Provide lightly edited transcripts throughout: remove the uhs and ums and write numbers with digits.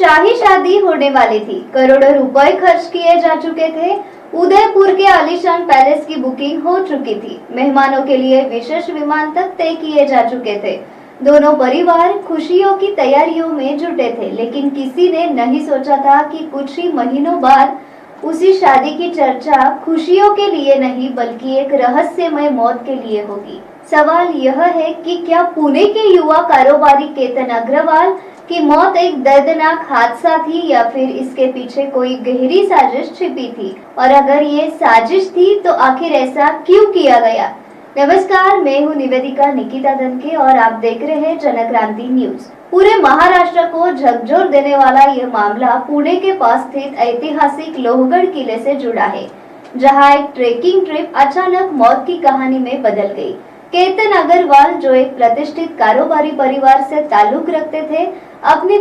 शाही शादी होने वाली थी। करोड़ों रुपए खर्च किए जा चुके थे। उदयपुर के आलीशान पैलेस की बुकिंग हो चुकी थी। मेहमानों के लिए विशेष विमान तक तय किए जा चुके थे। दोनों परिवार खुशियों की तैयारियों में जुटे थे, लेकिन किसी ने नहीं सोचा था कि कुछ ही महीनों बाद उसी शादी की चर्चा खुशियों के लिए नहीं बल्कि एक रहस्यमय मौत के लिए होगी। सवाल यह है कि क्या पुणे के युवा कारोबारी केतन अग्रवाल की मौत एक दर्दनाक हादसा थी या फिर इसके पीछे कोई गहरी साजिश छिपी थी, और अगर ये साजिश थी तो आखिर ऐसा क्यों किया गया। नमस्कार, मैं हूँ निवेदिका निकिता दनके और आप देख रहे हैं जनक्रांति न्यूज। पूरे महाराष्ट्र को झकझोर देने वाला यह मामला पुणे के पास स्थित ऐतिहासिक लोहगढ़ किले से जुड़ा है, जहां एक ट्रेकिंग ट्रिप अचानक मौत की कहानी में बदल गई। केतन अग्रवाल, जो एक प्रतिष्ठित कारोबारी परिवार से ताल्लुक रखते थे, अपने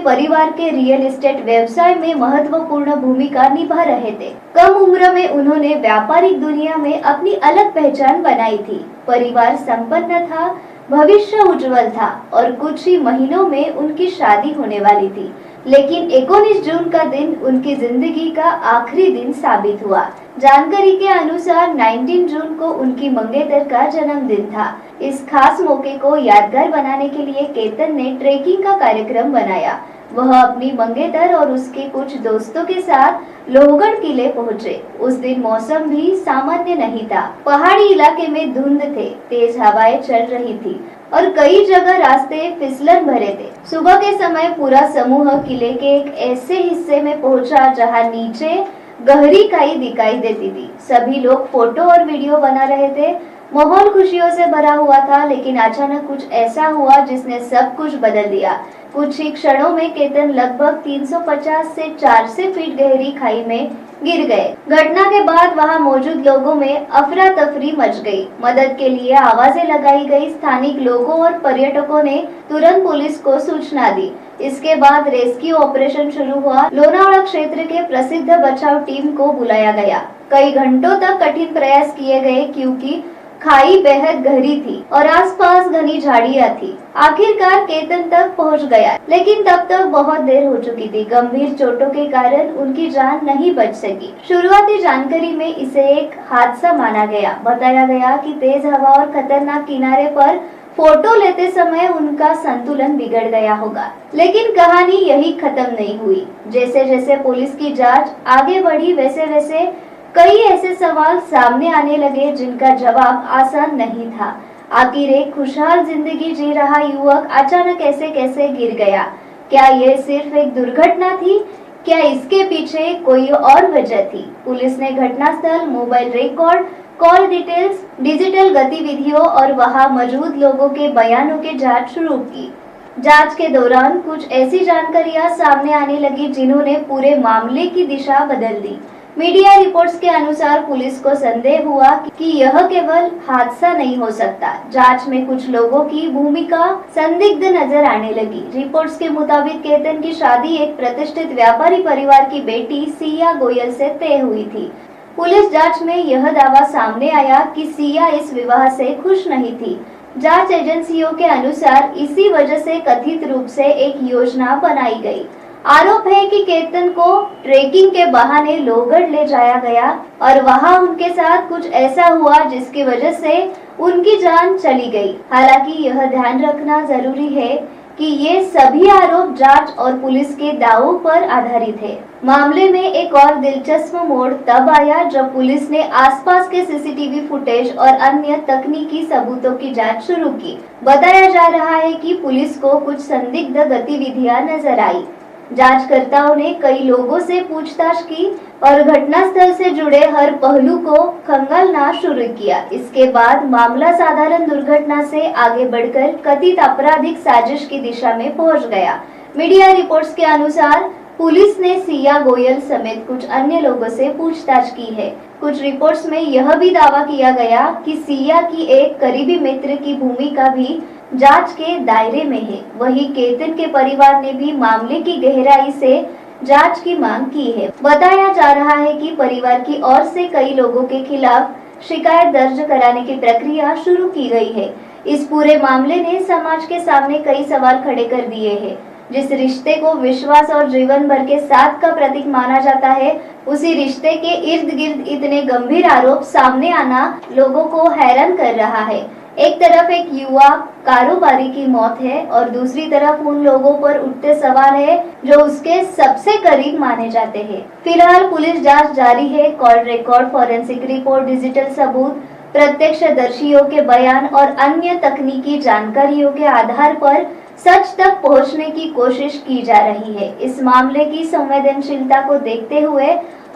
परिवार के रियल एस्टेट व्यवसाय में महत्वपूर्ण भूमिका निभा रहे थे। कम उम्र में उन्होंने व्यापारिक दुनिया में अपनी अलग पहचान बनाई थी। परिवार संपन्न था, भविष्य उज्जवल था और कुछ ही महीनों में उनकी शादी होने वाली थी। लेकिन 19 जून का दिन उनकी जिंदगी का आखिरी दिन साबित हुआ। जानकारी के अनुसार 19 जून को उनकी मंगेतर का जन्मदिन था। इस खास मौके को यादगार बनाने के लिए केतन ने ट्रेकिंग का कार्यक्रम बनाया। वह अपनी मंगेतर और उसके कुछ दोस्तों के साथ लोहगढ़ किले पहुंचे। उस दिन मौसम भी सामान्य नहीं था। पहाड़ी इलाके में धुंध थे, तेज हवाएं चल रही थी और कई जगह रास्ते फिसलन भरे थे। सुबह के समय पूरा समूह किले के एक ऐसे हिस्से में पहुंचा जहां नीचे गहरी खाई दिखाई देती थी। सभी लोग फोटो और वीडियो बना रहे थे। माहौल खुशियों से भरा हुआ था, लेकिन अचानक कुछ ऐसा हुआ जिसने सब कुछ बदल दिया। कुछ ही क्षणों में केतन लगभग 350 से 400 फीट गहरी खाई में गिर गए। घटना के बाद वहां मौजूद लोगों में अफरा तफरी मच गई। मदद के लिए आवाजें लगाई गई। स्थानिक लोगों और पर्यटकों ने तुरंत पुलिस को सूचना दी। इसके बाद रेस्क्यू ऑपरेशन शुरू हुआ। लोनावाड़ा क्षेत्र के प्रसिद्ध बचाव टीम को बुलाया गया। कई घंटों तक कठिन प्रयास किए गए क्योंकि खाई बेहद गहरी थी और आसपास घनी झाड़ियां थी। आखिरकार केतन तक पहुंच गया, लेकिन तब तक बहुत देर हो चुकी थी। गंभीर चोटों के कारण उनकी जान नहीं बच सकी। शुरुआती जानकारी में इसे एक हादसा माना गया। बताया गया कि तेज हवा और खतरनाक किनारे पर फोटो लेते समय उनका संतुलन बिगड़ गया होगा। लेकिन कहानी यही खत्म नहीं हुई। जैसे जैसे पुलिस की जांच आगे बढ़ी, वैसे वैसे कई ऐसे सवाल सामने आने लगे जिनका जवाब आसान नहीं था। आखिर एक खुशहाल जिंदगी जी रहा युवक अचानक ऐसे कैसे गिर गया? क्या यह सिर्फ एक दुर्घटना थी? क्या इसके पीछे कोई और वजह थी? पुलिस ने घटनास्थल, mobile record, call details, digital गतिविधियों और वहां मौजूद लोगों के बयानों की जांच शुरू की। जांच के दौरान कुछ ऐसी जानकारियां सामने आने लगी जिन्होंने पूरे मामले की दिशा बदल दी। मीडिया रिपोर्ट्स के अनुसार पुलिस को संदेह हुआ कि यह केवल हादसा नहीं हो सकता। जांच में कुछ लोगों की भूमिका संदिग्ध नजर आने लगी। रिपोर्ट्स के मुताबिक केतन की शादी एक प्रतिष्ठित व्यापारी परिवार की बेटी सिया गोयल से तय हुई थी। पुलिस जांच में यह दावा सामने आया कि सिया इस विवाह से खुश नहीं थी। जांच एजेंसियों के अनुसार इसी वजह से कथित रूप से एक योजना बनाई गई। आरोप है कि केतन को ट्रेकिंग के बहाने लोहगढ़ ले जाया गया और वहां उनके साथ कुछ ऐसा हुआ जिसकी वजह से उनकी जान चली गई। हालांकि यह ध्यान रखना जरूरी है कि ये सभी आरोप जांच और पुलिस के दावों पर आधारित है। मामले में एक और दिलचस्प मोड़ तब आया जब पुलिस ने आसपास के सीसीटीवी फुटेज और अन्य तकनीकी सबूतों की जांच शुरू की। बताया जा रहा है कि पुलिस को कुछ संदिग्ध गतिविधियां नजर आई। जांचकर्ताओं ने कई लोगों से पूछताछ की और घटनास्थल से जुड़े हर पहलू को खंगालना शुरू किया। इसके बाद मामला साधारण दुर्घटना से आगे बढ़कर कथित आपराधिक साजिश की दिशा में पहुंच गया। मीडिया रिपोर्ट्स के अनुसार पुलिस ने सिया गोयल समेत कुछ अन्य लोगों से पूछताछ की है। कुछ रिपोर्ट्स में यह भी दावा किया गया कि सिया की एक करीबी मित्र की भूमिका भी जांच के दायरे में है। वहीं केतन के परिवार ने भी मामले की गहराई से जांच की मांग की है। बताया जा रहा है कि परिवार की ओर से कई लोगों के खिलाफ शिकायत दर्ज कराने की प्रक्रिया शुरू की गई है। इस पूरे मामले ने समाज के सामने कई सवाल खड़े कर दिए हैं। जिस रिश्ते को विश्वास और जीवन भर के साथ का प्रतीक माना जाता है, उसी रिश्ते के इर्द गिर्द इतने गंभीर आरोप सामने आना लोगों को हैरान कर रहा है। एक तरफ एक युवा कारोबारी की मौत है और दूसरी तरफ उन लोगों पर उठते सवाल है जो उसके सबसे करीब माने जाते हैं। फिलहाल पुलिस जांच जारी है। Call record, forensic report, digital सबूत, प्रत्यक्षदर्शियों के बयान और अन्य तकनीकी जानकारियों के आधार पर सच तक पहुंचने की कोशिश की जा रही है। इस मामले की संवेदनशीलता को देखते हुए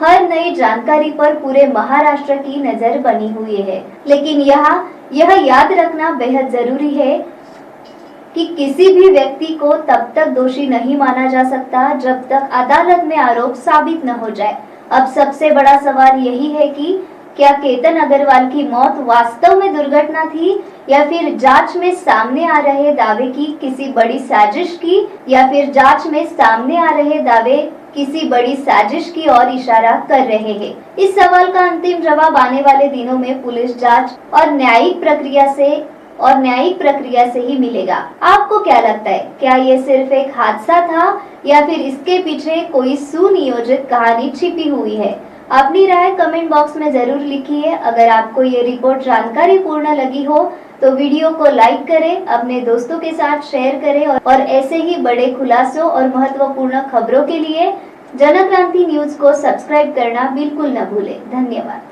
हर नई जानकारी पर पूरे महाराष्ट्र की नजर बनी हुई है। लेकिन यह याद रखना बेहद जरूरी है कि किसी भी व्यक्ति को तब तक दोषी नहीं माना जा सकता जब तक अदालत में आरोप साबित न हो जाए। अब सबसे बड़ा सवाल यही है कि क्या केतन अग्रवाल की मौत वास्तव में दुर्घटना थी या फिर जांच में सामने आ रहे दावे की किसी बड़ी साजिश की, या फिर जांच में सामने आ रहे दावे किसी बड़ी साजिश की ओर इशारा कर रहे हैं। इस सवाल का अंतिम जवाब आने वाले दिनों में पुलिस जांच और न्यायिक प्रक्रिया से ही मिलेगा। आपको क्या लगता है? क्या ये सिर्फ एक हादसा था या फिर इसके पीछे कोई सुनियोजित कहानी छिपी हुई है? अपनी राय कमेंट बॉक्स में जरूर लिखिए। अगर आपको ये रिपोर्ट जानकारी पूर्ण लगी हो तो वीडियो को लाइक करें, अपने दोस्तों के साथ शेयर करें और ऐसे ही बड़े खुलासों और महत्वपूर्ण खबरों के लिए जनक्रांति न्यूज को सब्सक्राइब करना बिल्कुल न भूलें। धन्यवाद।